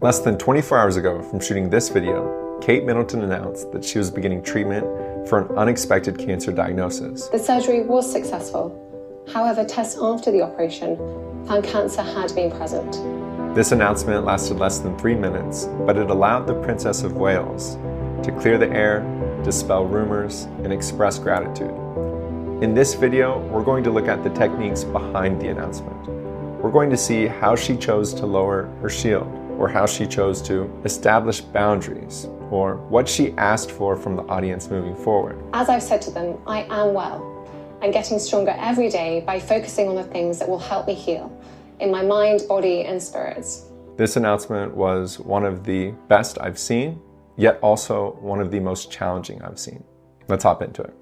Less than 24 hours ago from shooting this video, Kate Middleton announced that she was beginning treatment for an unexpected cancer diagnosis. The surgery was successful. However, tests after the operation found cancer had been present. This announcement lasted less than 3 minutes, but it allowed the Princess of Wales to clear the air, dispel rumors, and express gratitude. In this video, we're going to look at the techniques behind the announcement. We're going to see how she chose to lower her shield, or how she chose to establish boundaries, or what she asked for from the audience moving forward. As I've said to them, I am well. I'm getting stronger every day by focusing on the things that will help me heal in my mind, body, and spirits. This announcement was one of the best I've seen, yet also one of the most challenging I've seen. Let's hop into it.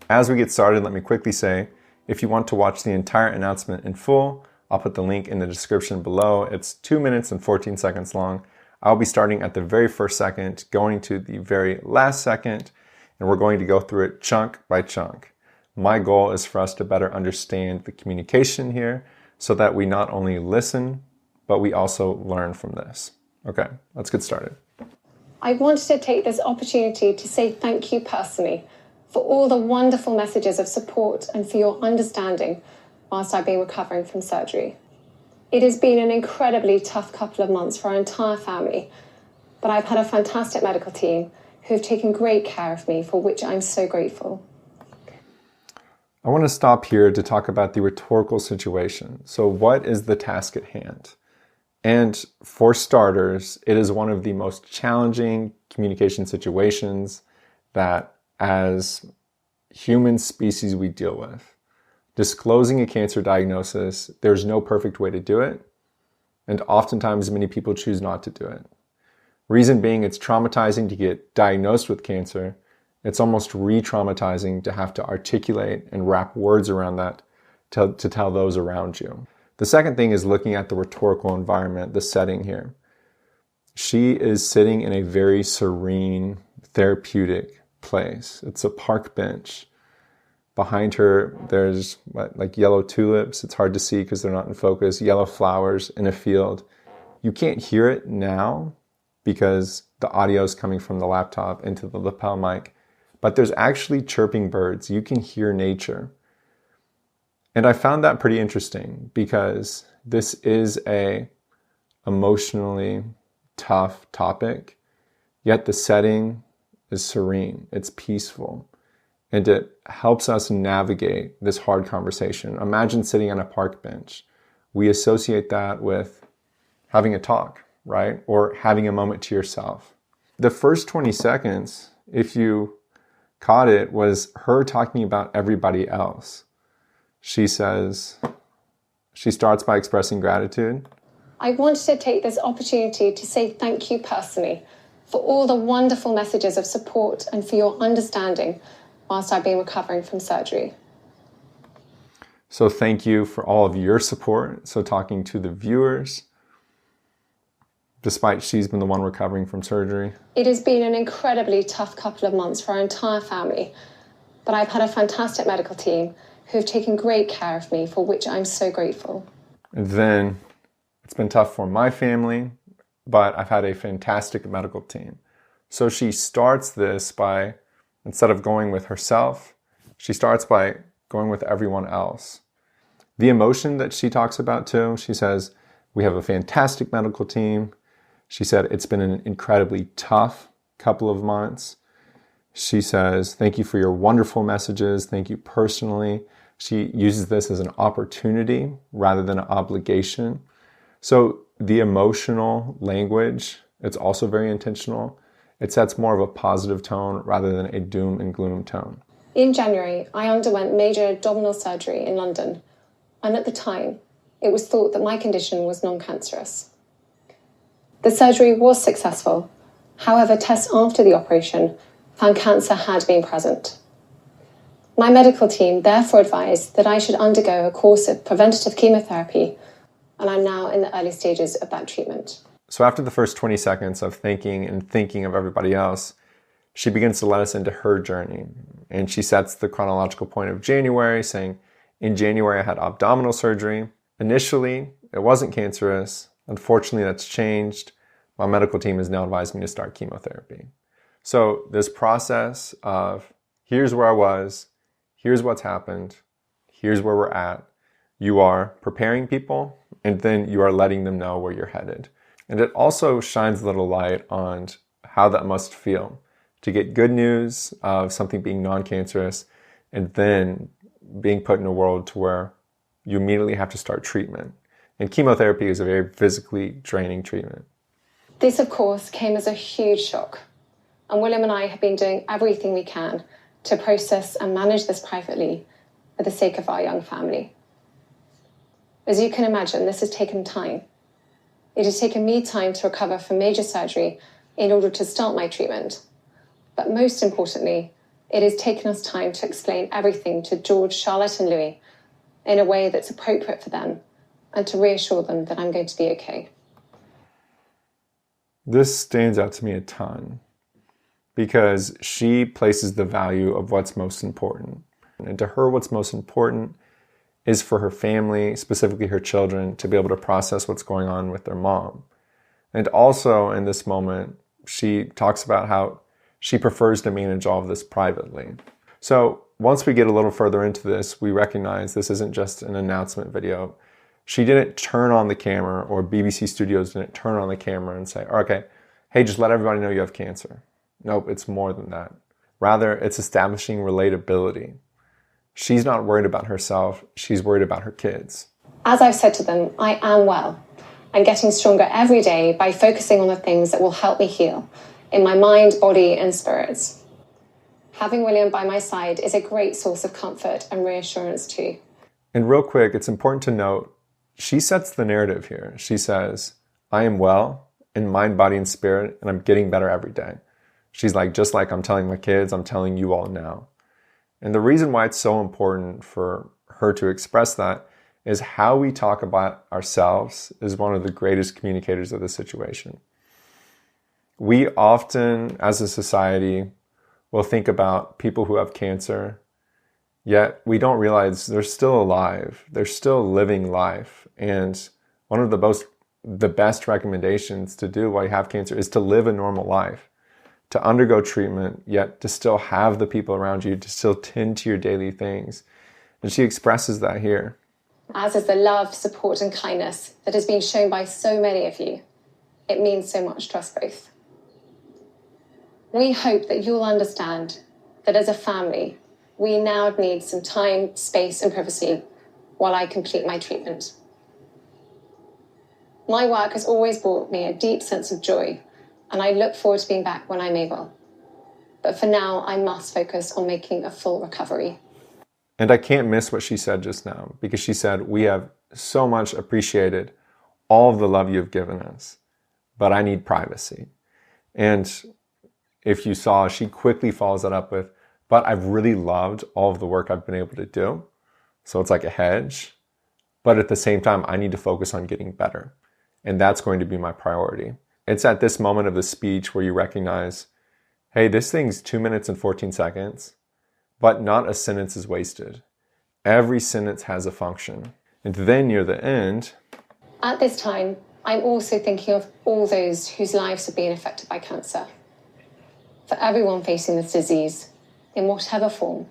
As we get started, let me quickly say, if you want to watch the entire announcement in full, I'll put the link in the description below. It's 2 minutes and 14 seconds long. I'll be starting at the very first second, going to the very last second, and we're going to go through it chunk by chunk. My goal is for us to better understand the communication here so that we not only listen, but we also learn from this. Okay, let's get started. I wanted to take this opportunity to say thank you personally for all the wonderful messages of support and for your understanding whilst I've been recovering from surgery. It has been an incredibly tough couple of months for our entire family, but I've had a fantastic medical team who have taken great care of me, for which I'm so grateful. I want to stop here to talk about the rhetorical situation. So what is the task at hand? And for starters, it is one of the most challenging communication situations that as human species we deal with. Disclosing a cancer diagnosis, there's no perfect way to do it, and oftentimes many people choose not to do it. Reason being, it's traumatizing to get diagnosed with cancer. It's almost re-traumatizing to have to articulate and wrap words around that to tell those around you. The second thing is looking at the rhetorical environment, the setting here. She is sitting in a very serene, therapeutic place. It's a park bench. Behind her, there's like yellow tulips. It's hard to see because they're not in focus. Yellow flowers in a field. You can't hear it now because the audio is coming from the laptop into the lapel mic. But there's actually chirping birds. You can hear nature. And I found that pretty interesting because this is a emotionally tough topic, yet the setting is serene. It's peaceful. And it helps us navigate this hard conversation. Imagine sitting on a park bench. We associate that with having a talk, right? Or having a moment to yourself. The first 20 seconds, if you caught it, was her talking about everybody else. She starts by expressing gratitude. I wanted to take this opportunity to say thank you personally for all the wonderful messages of support and for your understanding whilst I've been recovering from surgery. So thank you for all of your support. So talking to the viewers, despite she's been the one recovering from surgery. It has been an incredibly tough couple of months for our entire family, but I've had a fantastic medical team who have taken great care of me, for which I'm so grateful. And then it's been tough for my family, but I've had a fantastic medical team. So she starts this by, instead of going with herself, she starts by going with everyone else. The emotion that she talks about too, she says, we have a fantastic medical team. She said, it's been an incredibly tough couple of months. She says, thank you for your wonderful messages. Thank you personally. She uses this as an opportunity rather than an obligation. So the emotional language, it's also very intentional. It sets more of a positive tone rather than a doom and gloom tone. In January, I underwent major abdominal surgery in London, and at the time, it was thought that my condition was non-cancerous. The surgery was successful. However, tests after the operation found cancer had been present. My medical team therefore advised that I should undergo a course of preventative chemotherapy, and I'm now in the early stages of that treatment. So after the first 20 seconds of thinking of everybody else, she begins to let us into her journey. And she sets the chronological point of January, saying, in January I had abdominal surgery, Initially, it wasn't cancerous. Unfortunately, that's changed. My medical team has now advised me to start chemotherapy. So this process of here's where I was, here's what's happened, here's where we're at. You are preparing people, and then you are letting them know where you're headed. And it also shines a little light on how that must feel to get good news of something being non-cancerous and then being put in a world to where you immediately have to start treatment. And chemotherapy is a very physically draining treatment. This, of course, came as a huge shock. And William and I have been doing everything we can to process and manage this privately for the sake of our young family. As you can imagine, this has taken time. It has taken me time to recover from major surgery in order to start my treatment. But most importantly, it has taken us time to explain everything to George, Charlotte, and Louis in a way that's appropriate for them and to reassure them that I'm going to be okay. This stands out to me a ton because she places the value of what's most important. And to her, what's most important is for her family, specifically her children, to be able to process what's going on with their mom. And also in this moment, she talks about how she prefers to manage all of this privately. So once we get a little further into this, we recognize this isn't just an announcement video. She didn't turn on the camera, or BBC Studios didn't turn on the camera and say, okay, hey, just let everybody know you have cancer. Nope, it's more than that. Rather, it's establishing relatability. She's not worried about herself, she's worried about her kids. As I've said to them, I am well. I'm getting stronger every day by focusing on the things that will help me heal in my mind, body, and spirits. Having William by my side is a great source of comfort and reassurance too. And real quick, it's important to note, she sets the narrative here. She says, I am well in mind, body, and spirit, and I'm getting better every day. She's like, just like I'm telling my kids, I'm telling you all now. And the reason why it's so important for her to express that is how we talk about ourselves is one of the greatest communicators of the situation. We often, as a society, will think about people who have cancer, yet we don't realize they're still alive. They're still living life. And one of the best recommendations to do while you have cancer is to live a normal life, to undergo treatment, yet to still have the people around you, to still tend to your daily things. And she expresses that here. As is the love, support, and kindness that has been shown by so many of you. It means so much to us both. We hope that you'll understand that as a family, we now need some time, space, and privacy while I complete my treatment. My work has always brought me a deep sense of joy, and I look forward to being back when I'm able. But for now, I must focus on making a full recovery. And I can't miss what she said just now, because she said, we have so much appreciated all of the love you've given us, but I need privacy. And if you saw, she quickly follows that up with, but I've really loved all of the work I've been able to do. So it's like a hedge. But at the same time, I need to focus on getting better. And that's going to be my priority. It's at this moment of the speech where you recognize, hey, this thing's 2 minutes and 14 seconds, but not a sentence is wasted. Every sentence has a function. And then near the end, at this time, I'm also thinking of all those whose lives have been affected by cancer. For everyone facing this disease, in whatever form,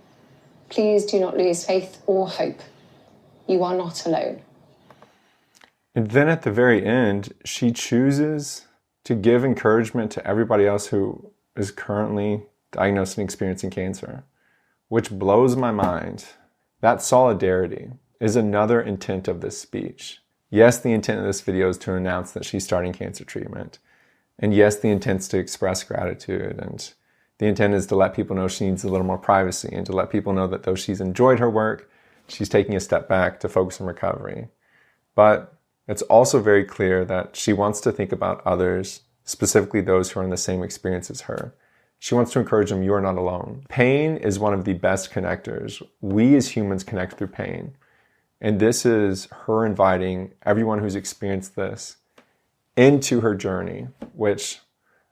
please do not lose faith or hope. You are not alone. And then at the very end, she chooses to give encouragement to everybody else who is currently diagnosed and experiencing cancer, which blows my mind. That solidarity is another intent of this speech. Yes, the intent of this video is to announce that she's starting cancer treatment. And yes, the intent is to express gratitude. And the intent is to let people know she needs a little more privacy and to let people know that though she's enjoyed her work, she's taking a step back to focus on recovery. But it's also very clear that she wants to think about others, specifically those who are in the same experience as her. She wants to encourage them, you are not alone. Pain is one of the best connectors. We as humans connect through pain. And this is her inviting everyone who's experienced this into her journey, which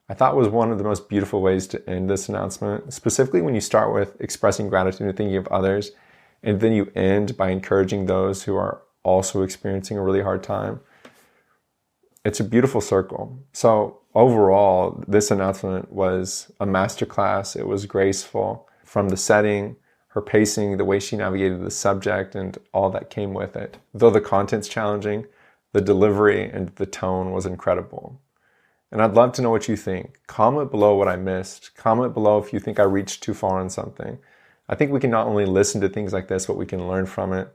I thought was one of the most beautiful ways to end this announcement, specifically when you start with expressing gratitude and thinking of others, and then you end by encouraging those who are also experiencing a really hard time. It's a beautiful circle. So overall, this announcement was a masterclass. It was graceful from the setting, her pacing, the way she navigated the subject, and all that came with it. Though the content's challenging, the delivery and the tone was incredible. And I'd love to know what you think. Comment below what I missed. Comment below if you think I reached too far on something. I think we can not only listen to things like this, but we can learn from it.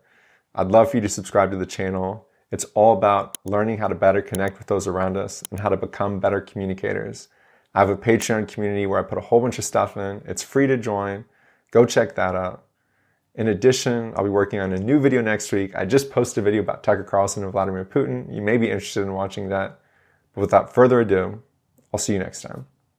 I'd love for you to subscribe to the channel. It's all about learning how to better connect with those around us and how to become better communicators. I have a Patreon community where I put a whole bunch of stuff in. It's free to join. Go check that out. In addition, I'll be working on a new video next week. I just posted a video about Tucker Carlson and Vladimir Putin. You may be interested in watching that. But without further ado, I'll see you next time.